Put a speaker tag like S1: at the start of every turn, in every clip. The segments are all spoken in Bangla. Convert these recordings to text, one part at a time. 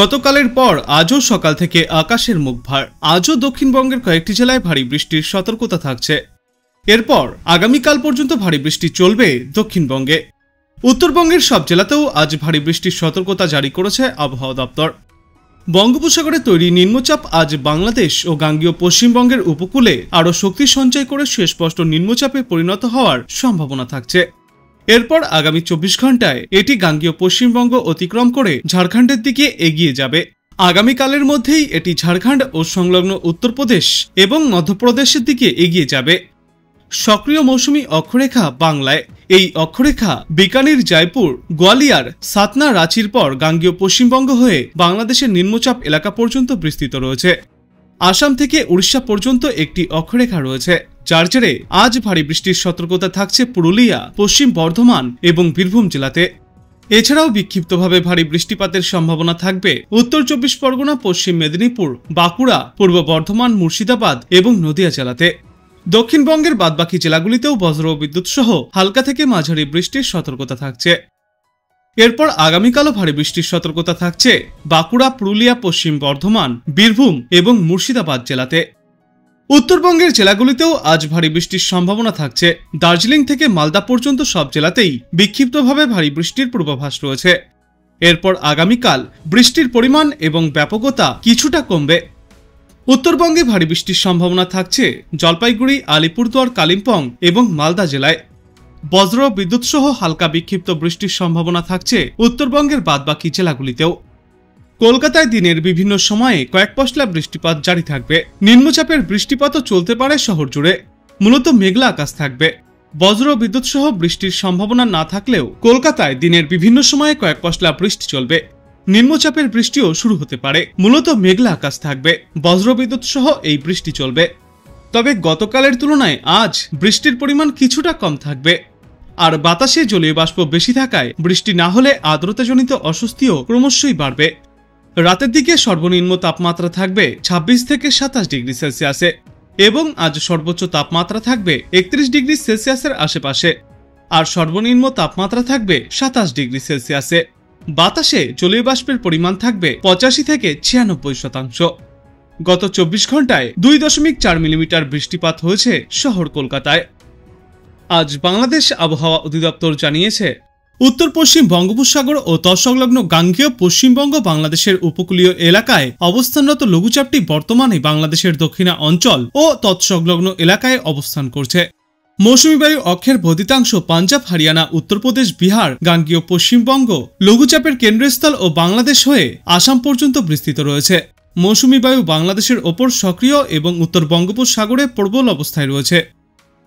S1: গতকালের পর আজও সকাল থেকে আকাশের মুখ ভার। আজও দক্ষিণবঙ্গের কয়েকটি জেলায় ভারী বৃষ্টির সতর্কতা থাকছে। এরপর আগামীকাল পর্যন্ত ভারী বৃষ্টি চলবে দক্ষিণবঙ্গে। উত্তরবঙ্গের সব জেলাতেও আজ ভারী বৃষ্টির সতর্কতা জারি করেছে আবহাওয়া দপ্তর। বঙ্গোপসাগরে তৈরি নিম্নচাপ আজ বাংলাদেশ ও গাঙ্গেয় পশ্চিমবঙ্গের উপকূলে আরও শক্তি সঞ্চয় করে সুস্পষ্ট নিম্নচাপে পরিণত হওয়ার সম্ভাবনা থাকছে। এরপর আগামী 24 ঘন্টায় এটি গাঙ্গেয় পশ্চিমবঙ্গ অতিক্রম করে ঝাড়খণ্ডের দিকে এগিয়ে যাবে। আগামীকালের মধ্যেই এটি ঝাড়খণ্ড ও সংলগ্ন উত্তরপ্রদেশ এবং মধ্যপ্রদেশের দিকে এগিয়ে যাবে। সক্রিয় মৌসুমী অক্ষরেখা বাংলায়। এই অক্ষরেখা বিকানির, জয়পুর, গোয়ালিয়র, সাতনা, রাঁচির পর গাঙ্গেয় পশ্চিমবঙ্গ হয়ে বাংলাদেশের নিম্নচাপ এলাকা পর্যন্ত বিস্তৃত রয়েছে। আসাম থেকে উড়িষ্যা পর্যন্ত একটি অক্ষরেখা রয়েছে, যার জেরে আজ ভারী বৃষ্টির সতর্কতা থাকছে পুরুলিয়া, পশ্চিম বর্ধমান এবং বীরভূম জেলাতে। এছাড়াও বিক্ষিপ্তভাবে ভারী বৃষ্টিপাতের সম্ভাবনা থাকবে উত্তর 24 পরগনা, পশ্চিম মেদিনীপুর, বাঁকুড়া, পূর্ব বর্ধমান, মুর্শিদাবাদ এবং নদিয়া জেলাতে। দক্ষিণবঙ্গের বাদবাকি জেলাগুলিতেও বজ্র ও বিদ্যুৎ সহ হালকা থেকে মাঝারি বৃষ্টির সতর্কতা থাকছে। এরপর আগামীকালও ভারী বৃষ্টির সতর্কতা থাকছে বাঁকুড়া, পুরুলিয়া, পশ্চিম বর্ধমান, বীরভূম এবং মুর্শিদাবাদ জেলাতে। উত্তরবঙ্গের জেলাগুলিতেও আজ ভারী বৃষ্টির সম্ভাবনা থাকছে। দার্জিলিং থেকে মালদা পর্যন্ত সব জেলাতেই বিক্ষিপ্তভাবে ভারী বৃষ্টির পূর্বাভাস রয়েছে। এরপর আগামীকাল বৃষ্টির পরিমাণ এবং ব্যাপকতা কিছুটা কমবে। উত্তরবঙ্গে ভারী বৃষ্টির সম্ভাবনা থাকছে জলপাইগুড়ি, আলিপুরদুয়ার, কালিম্পং এবং মালদা জেলায়। বজ্র বিদ্যুৎ সহ হালকা বিক্ষিপ্ত বৃষ্টির সম্ভাবনা থাকছে উত্তরবঙ্গের বাদবাকি জেলাগুলিতেও। কলকাতায় দিনের বিভিন্ন সময়ে কয়েক পশলা বৃষ্টিপাত জারি থাকবে। নিম্নচাপের বৃষ্টিপাতও চলতে পারে শহর জুড়ে। মূলত মেঘলা আকাশ থাকবে। বজ্র বিদ্যুৎ সহ বৃষ্টির সম্ভাবনা না থাকলেও কলকাতায় দিনের বিভিন্ন সময়ে কয়েক পশলা বৃষ্টি চলবে। নিম্নচাপের বৃষ্টিও শুরু হতে পারে। মূলত মেঘলা আকাশ থাকবে। বজ্রবিদ্যুৎ সহ এই বৃষ্টি চলবে। তবে গতকালের তুলনায় আজ বৃষ্টির পরিমাণ কিছুটা কম থাকবে। আর বাতাসে জলীয় বাষ্প বেশি থাকায় বৃষ্টি না হলে আর্দ্রতাজনিত অস্বস্তিও ক্রমশই বাড়বে। রাতের দিকে সর্বনিম্ন তাপমাত্রা থাকবে 26 থেকে 27 ডিগ্রি সেলসিয়াসে এবং আজ সর্বোচ্চ তাপমাত্রা থাকবে 31 ডিগ্রি সেলসিয়াসের আশেপাশে। আর সর্বনিম্ন তাপমাত্রা থাকবে 27 ডিগ্রি সেলসিয়াসে। বাতাসে জলীয় বাষ্পের পরিমাণ থাকবে 85 থেকে 96%। গত 24 ঘন্টায় 2.4 মিলিমিটার বৃষ্টিপাত হয়েছে শহর কলকাতায়। আজ বাংলাদেশ আবহাওয়া অধিদপ্তর জানিয়েছে, উত্তর পশ্চিম বঙ্গোপসাগর ও তৎসংলগ্ন গাঙ্গেয় পশ্চিমবঙ্গ বাংলাদেশের উপকূলীয় এলাকায় অবস্থানরত লঘুচাপটি বর্তমানে বাংলাদেশের দক্ষিণা অঞ্চল ও তৎসংলগ্ন এলাকায় অবস্থান করছে। মৌসুমী বায়ু অক্ষের বর্ধিতাংশ পাঞ্জাব, হরিয়ানা, উত্তরপ্রদেশ, বিহার, গাঙ্গেয় পশ্চিমবঙ্গ, লঘুচাপের কেন্দ্রস্থল ও বাংলাদেশ হয়ে আসাম পর্যন্ত বিস্তৃত রয়েছে। মৌসুমী বায়ু বাংলাদেশের ওপর সক্রিয় এবং উত্তর বঙ্গোপসাগরে প্রবল অবস্থায় রয়েছে।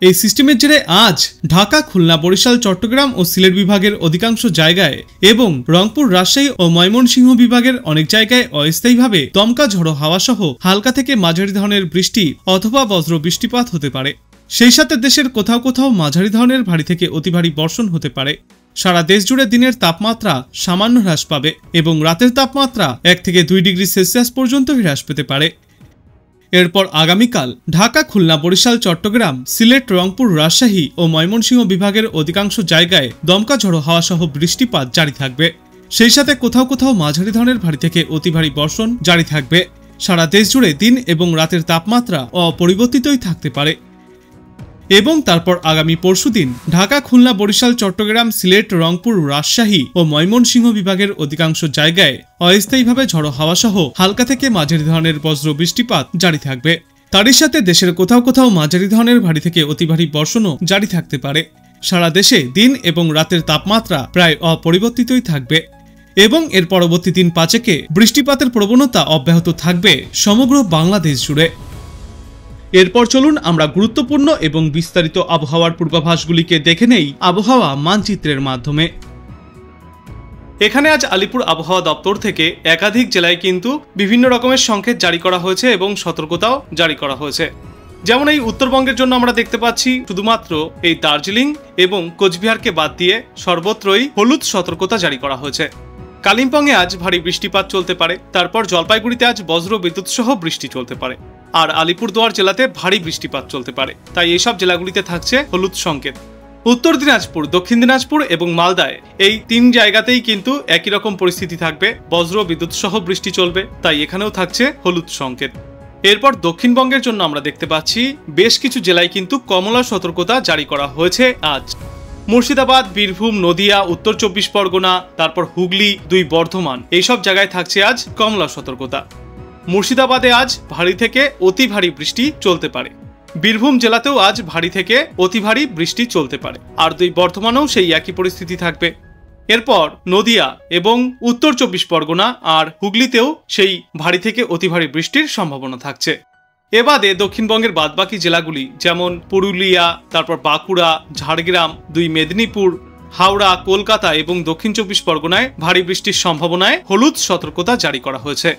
S1: এই সিস্টেমের জেরে আজ ঢাকা, খুলনা, বরিশাল, চট্টগ্রাম ও সিলেট বিভাগের অধিকাংশ জায়গায় এবং রংপুর, রাজশাহী ও ময়মনসিংহ বিভাগের অনেক জায়গায় অস্থায়ীভাবে দমকা ঝড়ো হাওয়া সহ হালকা থেকে মাঝারি ধরনের বৃষ্টি অথবা বজ্র বৃষ্টিপাত হতে পারে। সেই সাথে দেশের কোথাও কোথাও মাঝারি ধরনের ভারী থেকে অতি ভারী বর্ষণ হতে পারে। সারা দেশ জুড়ে দিনের তাপমাত্রা সামান্য হ্রাস পাবে এবং রাতের তাপমাত্রা 1 থেকে 2 ডিগ্রি সেলসিয়াস পর্যন্ত হ্রাস পেতে পারে। এরপর আগামীকাল ঢাকা, খুলনা, বরিশাল, চট্টগ্রাম, সিলেট, রংপুর, রাজশাহী ও ময়মনসিংহ বিভাগের অধিকাংশ জায়গায় দমকা ঝড়ো হাওয়া সহ বৃষ্টিপাত জারি থাকবে। সেই সাথে কোথাও কোথাও মাঝারি ধরনের ভারী থেকে অতি ভারী বর্ষণ জারি থাকবে। সারা দেশ জুড়ে দিন এবং রাতের তাপমাত্রা অপরিবর্তিতই থাকতে পারে। এবং তারপর আগামী পরশুদিন ঢাকা, খুলনা, বরিশাল, চট্টগ্রাম, সিলেট, রংপুর, রাজশাহী ও ময়মনসিংহ বিভাগের অধিকাংশ জায়গায় অস্থায়ীভাবে ঝড়ো হাওয়া সহ হালকা থেকে মাঝারি ধরনের বজ্র বৃষ্টিপাত জারি থাকবে। তারই সাথে দেশের কোথাও কোথাও মাঝারি ধরনের ভারী থেকে অতি ভারী বর্ষণও জারি থাকতে পারে। সারা দেশে দিন এবং রাতের তাপমাত্রা প্রায় অপরিবর্তিতই থাকবে এবং এর পরবর্তী দিন 5 বৃষ্টিপাতের প্রবণতা অব্যাহত থাকবে সমগ্র বাংলাদেশ জুড়ে। এরপর চলুন আমরা গুরুত্বপূর্ণ এবং বিস্তারিত আবহাওয়ার পূর্বাভাসগুলিকে দেখে নেই আবহাওয়া মানচিত্রের মাধ্যমে। এখানে আজ আলিপুর আবহাওয়া দপ্তর থেকে একাধিক জেলায় কিন্তু বিভিন্ন রকমের সংকেত জারি করা হয়েছে এবং সতর্কতাও জারি করা হয়েছে। যেমন এই উত্তরবঙ্গের জন্য আমরা দেখতে পাচ্ছি শুধুমাত্র এই দার্জিলিং এবং কোচবিহারকে বাদ দিয়ে সর্বত্রই হলুদ সতর্কতা জারি করা হয়েছে। কালিম্পংয়ে আজ ভারী বৃষ্টিপাত চলতে পারে। তারপর জলপাইগুড়িতে আজ বজ্র বিদ্যুৎ সহ বৃষ্টি চলতে পারে। আর আলিপুরদুয়ার জেলাতে ভারী বৃষ্টিপাত চলতে পারে। তাই এইসব জেলাগুলিতে থাকছে হলুদ সংকেত। উত্তর দিনাজপুর, দক্ষিণ দিনাজপুর এবং মালদায় এই 3 জায়গাতেই কিন্তু একই রকম পরিস্থিতি থাকবে, বজ্র বিদ্যুৎ সহ বৃষ্টি চলবে, তাই এখানেও থাকছে হলুদ সংকেত। এরপর দক্ষিণবঙ্গের জন্য আমরা দেখতে পাচ্ছি বেশ কিছু জেলায় কিন্তু কমলা সতর্কতা জারি করা হয়েছে আজ। মুর্শিদাবাদ, বীরভূম, নদিয়া, উত্তর 24 পরগনা, তারপর হুগলি, 2 বর্ধমান, এইসব জায়গায় থাকছে আজ কমলা সতর্কতা। মুর্শিদাবাদে আজ ভারী থেকে অতি ভারী বৃষ্টি চলতে পারে। বীরভূম জেলাতেও আজ ভারী থেকে অতি ভারী বৃষ্টি চলতে পারে, আর 2 বর্ধমানেও সেই একই পরিস্থিতি থাকবে। এরপর নদিয়া এবং উত্তর 24 পরগনা আর হুগলিতেও সেই ভারী থেকে অতি ভারী বৃষ্টির সম্ভাবনা থাকছে। এবাদে দক্ষিণবঙ্গের বাদবাকি জেলাগুলি যেমন পুরুলিয়া, তারপর বাঁকুড়া, ঝাড়গ্রাম, 2 মেদিনীপুর, হাওড়া, কলকাতা এবং দক্ষিণ 24 পরগনায় ভারী বৃষ্টির সম্ভাবনায় হলুদ সতর্কতা জারি করা হয়েছে।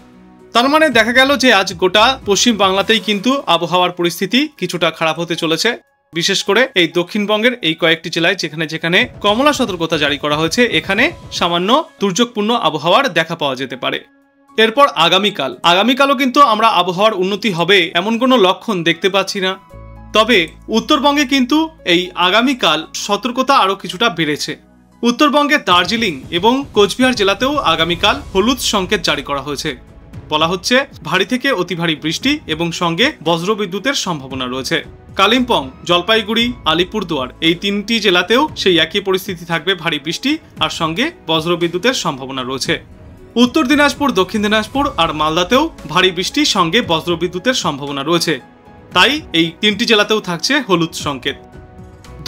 S1: তার মানে দেখা গেল যে আজ গোটা পশ্চিম বাংলাতেই কিন্তু আবহাওয়ার পরিস্থিতি কিছুটা খারাপ হতে চলেছে। বিশেষ করে এই দক্ষিণবঙ্গের এই কয়েকটি জেলায় যেখানে যেখানে কমলা সতর্কতা জারি করা হয়েছে, এখানে সামান্য দুর্যোগপূর্ণ আবহাওয়ার দেখা পাওয়া যেতে পারে। এরপর আগামীকালও কিন্তু আমরা আবহাওয়ার উন্নতি হবে এমন কোনো লক্ষণ দেখতে পাচ্ছি না। তবে উত্তরবঙ্গে কিন্তু এই আগামীকাল সতর্কতা আরও কিছুটা বেড়েছে। উত্তরবঙ্গের দার্জিলিং এবং কোচবিহার জেলাতেও আগামীকাল হলুদ সংকেত জারি করা হয়েছে। বলা হচ্ছে ভারী থেকে অতি ভারী বৃষ্টি এবং সঙ্গে বজ্রবিদ্যুতের সম্ভাবনা রয়েছে। কালিম্পং, জলপাইগুড়ি, আলিপুরদুয়ার এই 3টি জেলাতেও সেই একই পরিস্থিতি থাকবে, ভারী বৃষ্টি আর সঙ্গে বজ্রবিদ্যুতের সম্ভাবনা রয়েছে। উত্তর দিনাজপুর, দক্ষিণ দিনাজপুর আর মালদাতেও ভারী বৃষ্টি সঙ্গে বজ্রবিদ্যুতের সম্ভাবনা রয়েছে, তাই এই 3টি জেলাতেও থাকছে হলুদ সংকেত।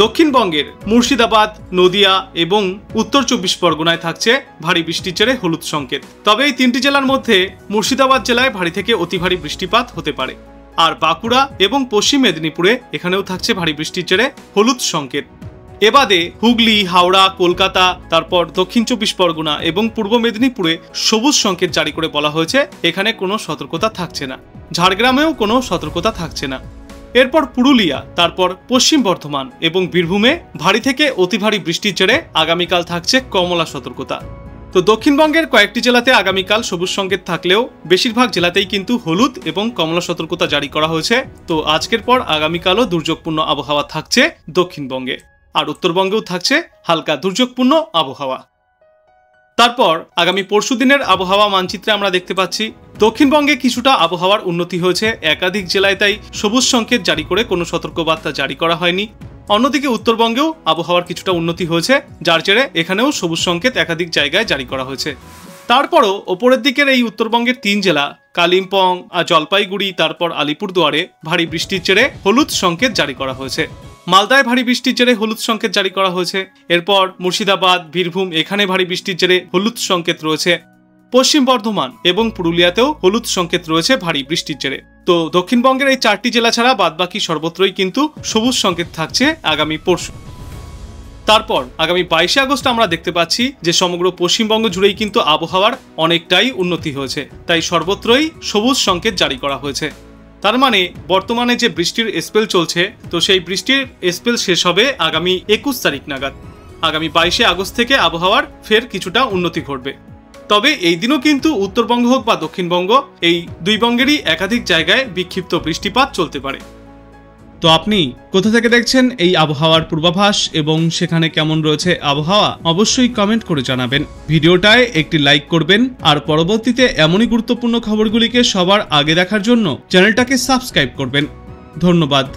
S1: দক্ষিণবঙ্গের মুর্শিদাবাদ, নদিয়া এবং উত্তর 24 পরগনায় থাকছে ভারী বৃষ্টির জেরে হলুদ সংকেত। তবে এই 3টি জেলার মধ্যে মুর্শিদাবাদ জেলায় ভারী থেকে অতি ভারী বৃষ্টিপাত হতে পারে, আর বাঁকুড়া এবং পশ্চিম মেদিনীপুরে এখানেও থাকছে ভারী বৃষ্টির জেরে হলুদ সংকেত। এবাদে হুগলি, হাওড়া, কলকাতা, তারপর দক্ষিণ 24 পরগনা এবং পূর্ব মেদিনীপুরে সবুজ সংকেত জারি করে বলা হয়েছে এখানে কোনো সতর্কতা থাকছে না। ঝাড়গ্রামেও কোনো সতর্কতা থাকছে না। এরপর পুরুলিয়া, তারপর পশ্চিম বর্ধমান এবং বীরভূমে ভারী থেকে অতি ভারী বৃষ্টির জেরে আগামীকাল থাকছে কমলা সতর্কতা। তো দক্ষিণবঙ্গের কয়েকটি জেলাতে আগামীকাল সবুজ সংকেত থাকলেও বেশিরভাগ জেলাতেই কিন্তু হলুদ এবং কমলা সতর্কতা জারি করা হয়েছে। তো আজকের পর আগামীকালও দুর্যোগপূর্ণ আবহাওয়া থাকছে দক্ষিণবঙ্গে, আর উত্তরবঙ্গেও থাকছে হালকা দুর্যোগপূর্ণ আবহাওয়া। তারপর আগামী পরশুদিনের আবহাওয়া মানচিত্রে আমরা দেখতে পাচ্ছি দক্ষিণবঙ্গে কিছুটা আবহাওয়ার উন্নতি হয়েছে, একাধিক জেলায় তাই সবুজ সংকেত জারি করে কোনো সতর্কবার্তা জারি করা হয়নি। অন্যদিকে উত্তরবঙ্গেও আবহাওয়ার কিছুটা উন্নতি হয়েছে, যার জেরে এখানেও সবুজ সংকেত একাধিক জায়গায় জারি করা হয়েছে। তারপরও ওপরের দিকের এই উত্তরবঙ্গের 3 জেলা কালিম্পং আর জলপাইগুড়ি, তারপর আলিপুরদুয়ারে ভারী বৃষ্টির জেরে হলুদ সংকেত জারি করা হয়েছে। মালদায় ভারী বৃষ্টির জেরে হলুদ সংকেত জারি করা হয়েছে। এরপর মুর্শিদাবাদ, বীরভূম এখানে ভারী বৃষ্টির জেরে হলুদ সংকেত রয়েছে। পশ্চিম বর্ধমান এবং পুরুলিয়াতেও হলুদ সংকেত রয়েছে ভারী বৃষ্টির জেরে। তো দক্ষিণবঙ্গের এই 4টি জেলা ছাড়া বাদবাকি সর্বত্রই কিন্তু সবুজ সংকেত থাকছে আগামী পরশু। তারপর আগামী 22 আগস্ট আমরা দেখতে পাচ্ছি যে সমগ্র পশ্চিমবঙ্গ জুড়েই কিন্তু আবহাওয়ার অনেকটাই উন্নতি হয়েছে, তাই সর্বত্রই সবুজ সংকেত জারি করা হয়েছে। তার মানে বর্তমানে যে বৃষ্টির স্পেল চলছে, তো সেই বৃষ্টির স্পেল শেষ হবে আগামী 21 তারিখ নাগাদ। আগামী 22 আগস্ট থেকে আবহাওয়ার ফের কিছুটা উন্নতি ঘটবে। তবে এই দিনও কিন্তু উত্তরবঙ্গ হোক বা দক্ষিণবঙ্গ, এই 2 বঙ্গেরই একাধিক জায়গায় বিক্ষিপ্ত বৃষ্টিপাত চলতে পারে। তো আপনি কোথা থেকে দেখছেন এই আবহাওয়ার পূর্বাভাস এবং সেখানে কেমন রয়েছে আবহাওয়া, অবশ্যই কমেন্ট করে জানাবেন। ভিডিওটায় একটি লাইক করবেন, আর পরবর্তীতে এমনই গুরুত্বপূর্ণ খবরগুলিকে সবার আগে দেখার জন্য চ্যানেলটাকে সাবস্ক্রাইব করবেন। ধন্যবাদ।